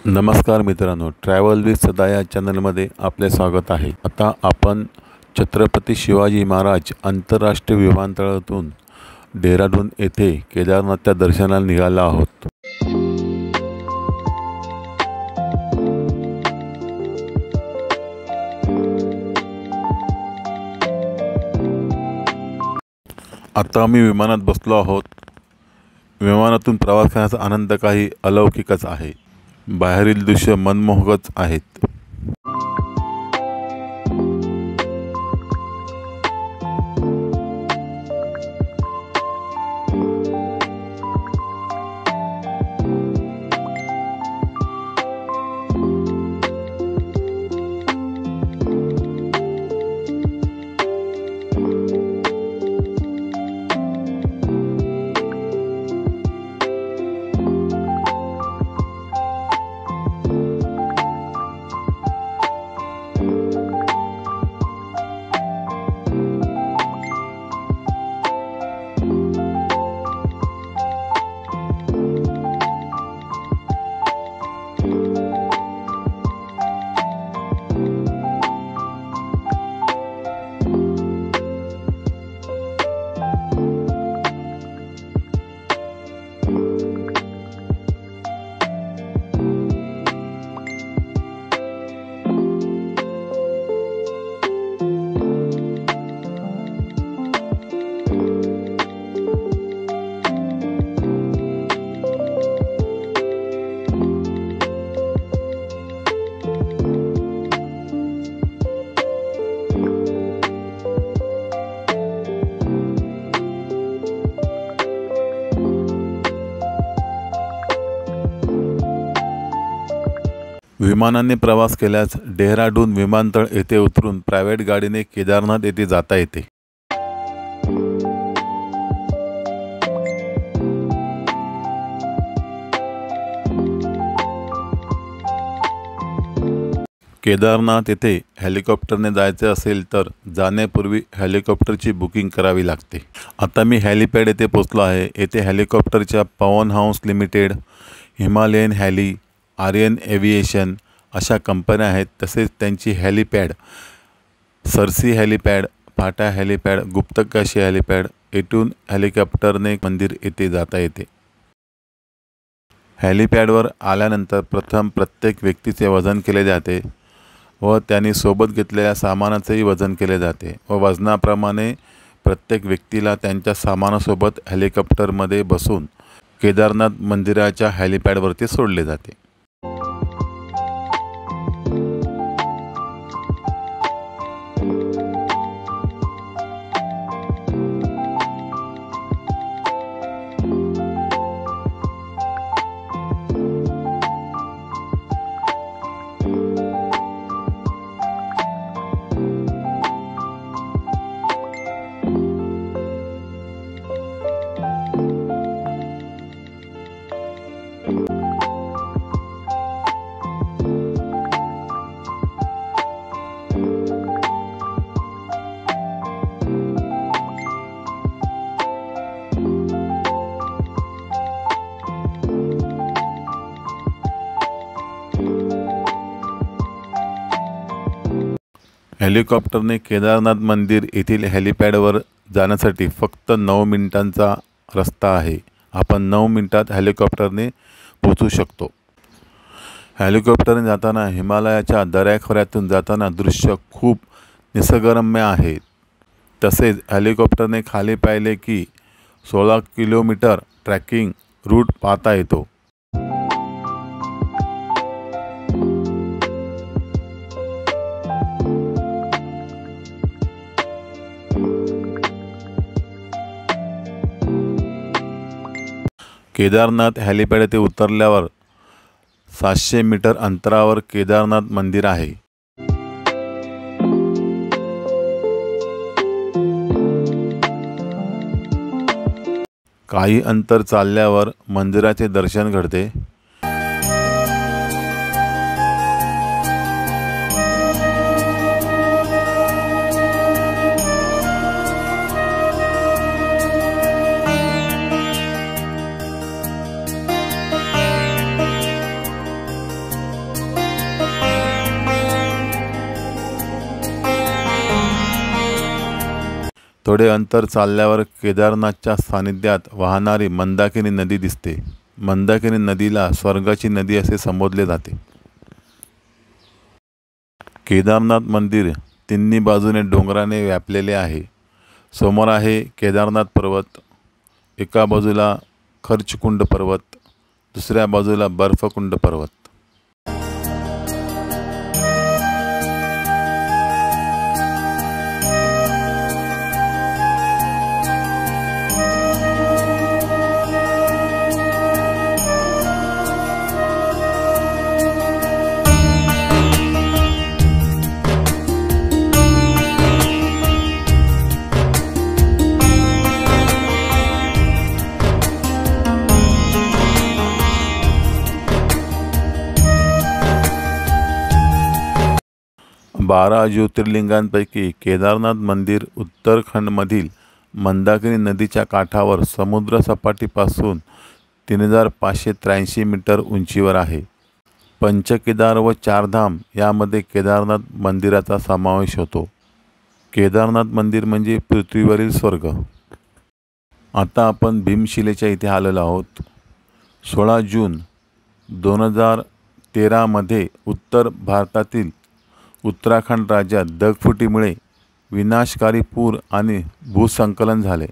नमस्कार मित्रांनो, travel with सदा या चॅनलमध्ये आपले स्वागत आहे। आता आपण छत्रपती शिवाजी महाराज आंतरराष्ट्रीय विमानतळातून डेहराडून येथे केदारनाथच्या दर्शनाला निघालो आहोत। आता आम्ही विमानात बसलो आहोत। विमानातून प्रवास करण्याचा आनंद काही अलौकिकच आहे। बाहेरील दृश्य मनमोहकच आहेत। विमानाने प्रवास केल्यास डेहराडून विमानतळ येथे उतरून प्रायव्हेट गाडीने केदारनाथ येथे जाता येते। केदारनाथ येथे हेलिकॉप्टरने जायचे असेल तर जाण्यापूर्वी हेलिकॉप्टरची बुकिंग करावी लागते। आता मी हेलिपॅड येथे पोहोचलो आहे। येथे हेलिकॉप्टरच्या Pawan Hans limited, Himalayan Heli, Aryan aviation अशा कंपन्या आहेत। तसेच त्यांची helipad Sersi helipad, Phata helipad, Guptkashi helipad येथून हेलिकॉप्टरने मंदिर येथे जाता येते। हेलिपॅडवर आल्यानंतर प्रथम प्रत्येक व्यक्तीचे वजन केले जाते व त्यांनी सोबत घेतलेल्या सामानाचेही वजन केले जाते व वजनाप्रमाणे प्रत्येक व्यक्तीला त्यांच्या सामानासोबत हेलिकॉप्टरमध्ये बसून केदारनाथ मंदिराच्या हेलिपॅडवरती सोडले जाते। हेलिकॉप्टरने केदारनाथ मंदिर येथील हेलिपॅडवर जाण्यासाठी फक्त 9 मिनिटांचा रस्ता आहे। आपण 9 मिनिटात हेलिकॉप्टरने पोहोचू शकतो। हेलिकॉप्टरने जाताना हिमालयाच्या दऱ्याखोऱ्यातून जाताना दृश्य खूप निसर्गरम्य आहे। तसेच हेलिकॉप्टरने खाली पाहिले की 16 किलोमीटर ट्रॅकिंग रूट पाहता येतो। केदारनाथ हेलिपॅड येथे उतरल्यावर 700 मीटर अंतरावर केदारनाथ मंदिर आहे। काही अंतर चालल्यावर मंदिराचे दर्शन घडते। थोडे अंतर चालल्यावर केदारनाथच्या सानिध्यात वाहणारी मंदाकिनी नदी दिसते. मंदाकिनी नदीला स्वर्गाची नदी असे संबोधले जाते. केदारनाथ मंदिर तिन्ही बाजूने डोंगराने व्यापलेले आहे. समोर आहे केदारनाथ पर्वत, एका बाजूला खर्चकुंड पर्वत, दुसऱ्या बाजूला बर्फकुंड पर्वत. बारा ज्योतिर्लिंगांपैकी केदारनाथ मंदिर उत्तराखंडमधील मंदाकिनी नदीच्या काठावर समुद्र सपाटीपासून 3583 मीटर उंचीवर आहे. पंचकेदार व चारधाम यामध्ये केदारनाथ मंदिराचा समावेश होतो. केदारनाथ मंदिर म्हणजे पृथ्वीवरील स्वर्ग. आता आपण भीमशिलेच्या इथे आलेलो आहोत. 16 जून 2013 मध्ये उत्तर भारतातील उत्तराखंड राज्यात ढगफुटीमुळे विनाशकारी पूर आणि भूस्खलन झाले.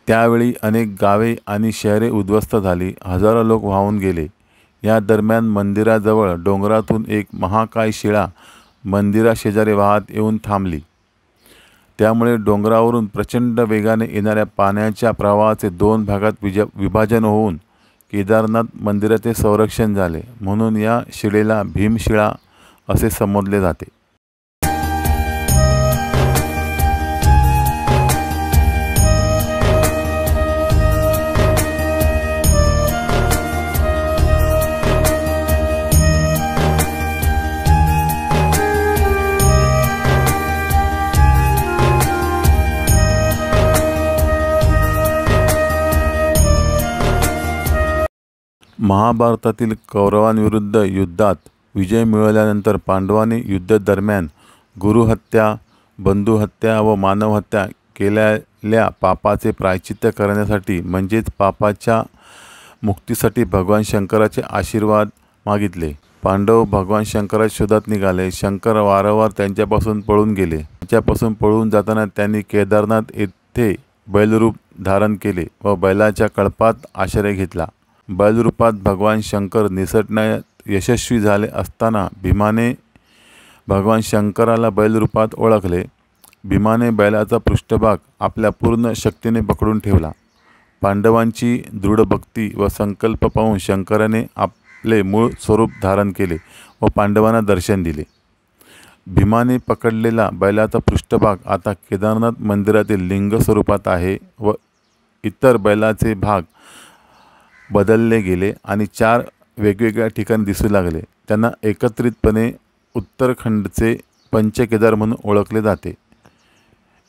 त्यावेळी अनेक गावे आणि शहरे उद्ध्वस्त झाली. हजारो लोक वाहून गेले. या दरम्यान मंदिराजवळ डोंगरातून एक महाकाय शिळा मंदिराशेजारी वाहत येऊन थांबली. त्यामुळे डोंगरावरून प्रचंड वेगाने येणाऱ्या पाण्याच्या प्रवाहाचे 2 भागात विभाजन होऊन केदारनाथ मंदिराचे संरक्षण झाले. म्हणून या शिळेला भीमशिळा असे संबोधले जाते. महाभारतातील कौरवांविरुद्ध युद्धात विजय मिळवल्यानंतर पांडवांनी युद्धादरम्यान गुरुहत्या, बंधुहत्या व मानवहत्या केलेल्या पापाचे प्रायश्चित्त करण्यासाठी म्हणजेच पापाच्या मुक्तीसाठी भगवान शंकराचे आशीर्वाद मागितले. पांडव भगवान शंकराच्या शोधात निघाले. शंकर वारंवार त्यांच्यापासून पळून गेले. त्यांच्यापासून पळून जाताना त्यांनी केदारनाथ येथे बैलरूप धारण केले व बैलाच्या कळपात आश्रय घेतला. बैलरूपात भगवान शंकर निसटण्यात यशस्वी झाले असताना भीमाने भगवान शंकराला बैलरूपात ओळखले. भीमाने बैलाचा पृष्ठभाग आपल्या पूर्ण शक्तीने पकडून ठेवला. पांडवांची दृढ भक्ती व संकल्प पाहून शंकराने आपले मूळ स्वरूप धारण केले व पांडवांना दर्शन दिले. भीमाने पकडलेला बैलाचा पृष्ठभाग आता केदारनाथ मंदिरातील लिंग स्वरूपात आहे व इतर बैलाचे भाग बदलले गेले आणि 4 वेगवेगळ्या ठिकाणी दिसू लागले. त्यांना एकत्रितपणे उत्तराखंडचे पंचकेदार म्हणून ओळखले जाते.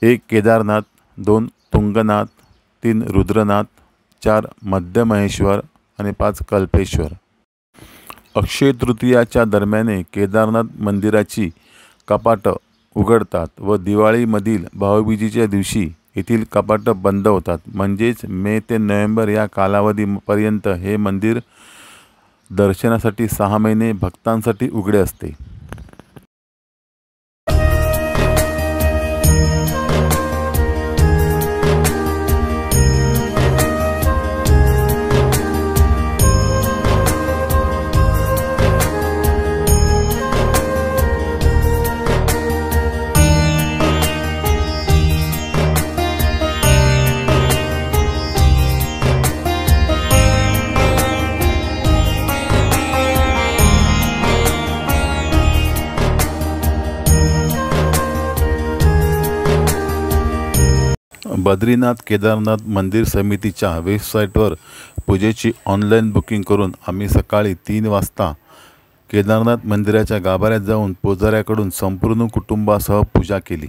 1 केदारनाथ, 2 तुंगनाथ, 3 रुद्रनाथ, 4 मध्यमहेश्वर आणि 5 कल्पेश्वर. अक्षय तृतीयाच्या दरम्यान केदारनाथ मंदिराची कपाटं उघडतात व दिवाळीमधील भाऊबीजेच्या दिवशी येथील कपाटं बंद होतात. म्हणजेच मे ते नोव्हेंबर या कालावधीपर्यंत हे मंदिर दर्शनासाठी 6 महिने भक्तांसाठी उघडे असते. बद्रीनाथ केदारनाथ मंदिर समितीच्या वेबसाईटवर पूजेची ऑनलाईन बुकिंग करून आम्ही सकाळी 3 वाजता केदारनाथ मंदिराच्या गाभाऱ्यात जाऊन पुजाऱ्याकडून संपूर्ण कुटुंबासह पूजा केली.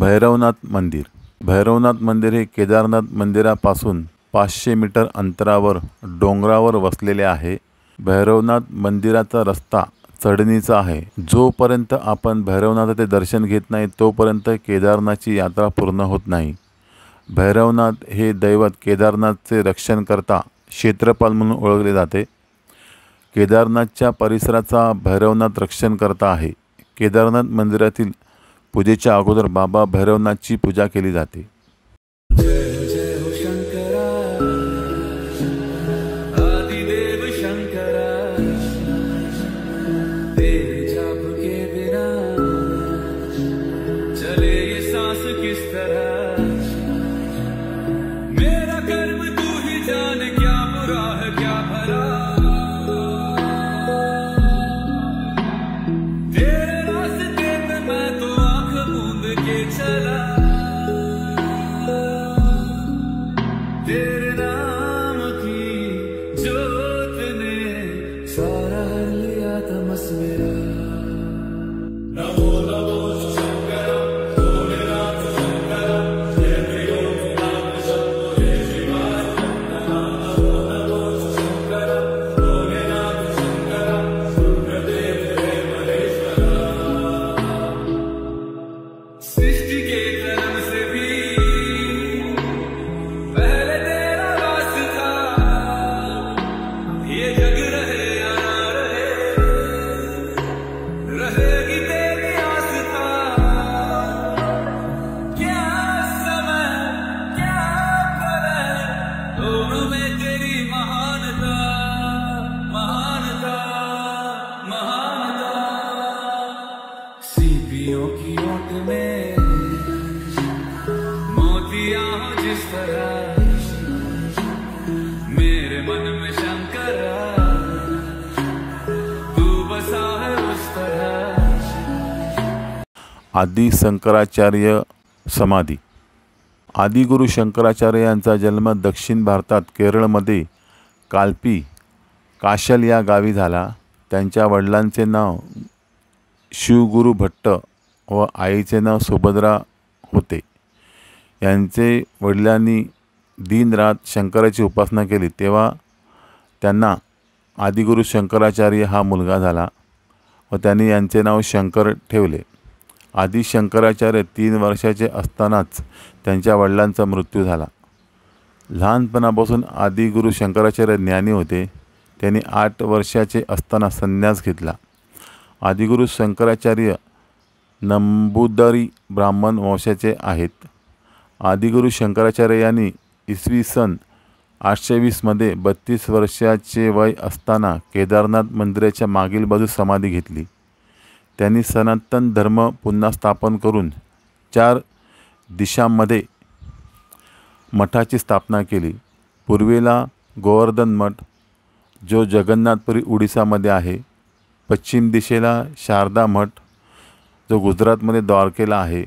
भैरवनाथ मंदिर. भैरवनाथ मंदिर हे केदारनाथ मंदिरापासून 500 मीटर अंतरावर डोंगरावर वसलेले आहे. भैरवनाथ मंदिराचा रस्ता चढणीचा आहे. जोपर्यंत आपण भैरवनाथाचे दर्शन घेत नाही तोपर्यंत केदारनाथची यात्रा पूर्ण होत नाही. भैरवनाथ हे दैवत केदारनाथचे रक्षणकर्ता क्षेत्रपाल म्हणून ओळखले जाते. केदारनाथच्या परिसराचा भैरवनाथ रक्षणकर्ता आहे. केदारनाथ मंदिरातील पूजेच्या अगोदर बाबा भैरवनाथची पूजा केली जाते. आदि शंकराचार्य समाधी. आदिगुरु शंकराचार्य यांचा जन्म दक्षिण भारतात केरळमध्ये कालपी काशल या गावी झाला. त्यांच्या वडिलांचे नाव शिवगुरु भट्ट व आईचे नाव सुभद्रा होते. यांचे वडिलांनी दिनरात शंकराची उपासना केली तेव्हा त्यांना आदिगुरु शंकराचार्य हा मुलगा झाला व त्यांनी यांचे नाव शंकर ठेवले. आदि शंकराचार्य 3 वर्षाचे असतानाच त्यांच्या वडिलांचा मृत्यू झाला. लहानपणापासून आदिगुरु शंकराचार्य ज्ञानी होते. त्यांनी 8 वर्षाचे असताना संन्यास घेतला. आदिगुरु शंकराचार्य नंबूदरी ब्राह्मण वंशाचे आहेत. आदिगुरु शंकराचार्य यांनी इसवी सन 820 मध्ये 32 वर्षाचे वय असताना केदारनाथ मंदिराच्या मागील बाजूस समाधी घेतली. त्यांनी सनातन धर्म पुन्हा स्थापन करून 4 दिशांमध्ये मठाची स्थापना केली. पूर्वेला गोवर्धन मठ जो जगन्नाथपुरी उडीसामध्ये आहे. पश्चिम दिशेला शारदा मठ जो गुजरातमध्ये द्वारकेला आहे.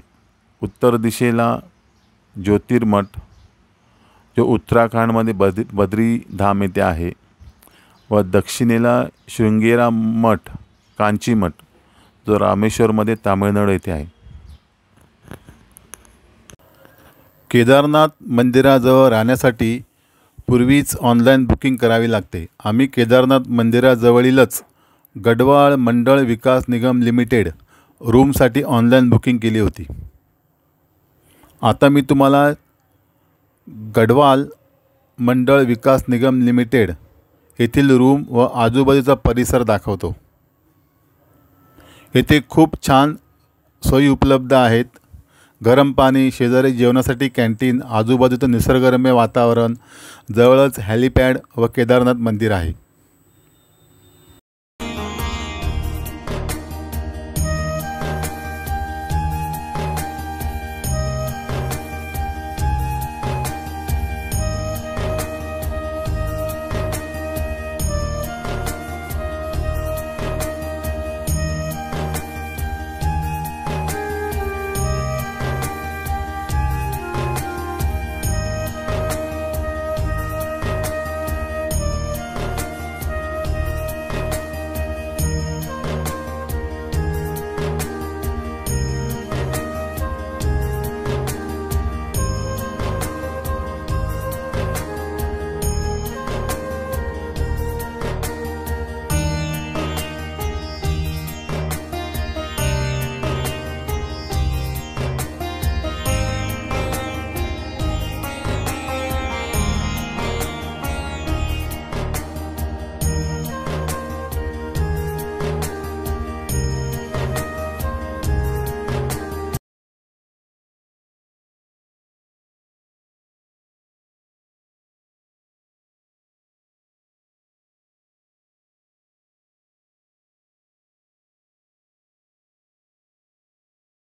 उत्तर दिशेला ज्योतिर्मठ जो उत्तराखंडमध्ये बद्रीधाम येथे आहे व दक्षिणेला शृंगेरा मठ कांची मठ जो रामेश्वरमध्ये तामिळनाडू येथे आहे. केदारनाथ मंदिराजवळ राहण्यासाठी पूर्वीच ऑनलाईन बुकिंग करावी लागते. आम्ही केदारनाथ मंदिराजवळीलच गढवाल मंडळ विकास निगम लिमिटेड रूमसाठी ऑनलाईन बुकिंग केली होती. आता मी तुम्हाला गढवाल मंडळ विकास निगम लिमिटेड येथील रूम व आजूबाजूचा परिसर दाखवतो. येथे खूप छान सोयी उपलब्ध आहेत. गरम पाणी, शेजारी जेवणासाठी कॅन्टीन, आजूबाजूचं निसर्गरम्य वातावरण, जवळच हेलिपॅड व केदारनाथ मंदिर आहे.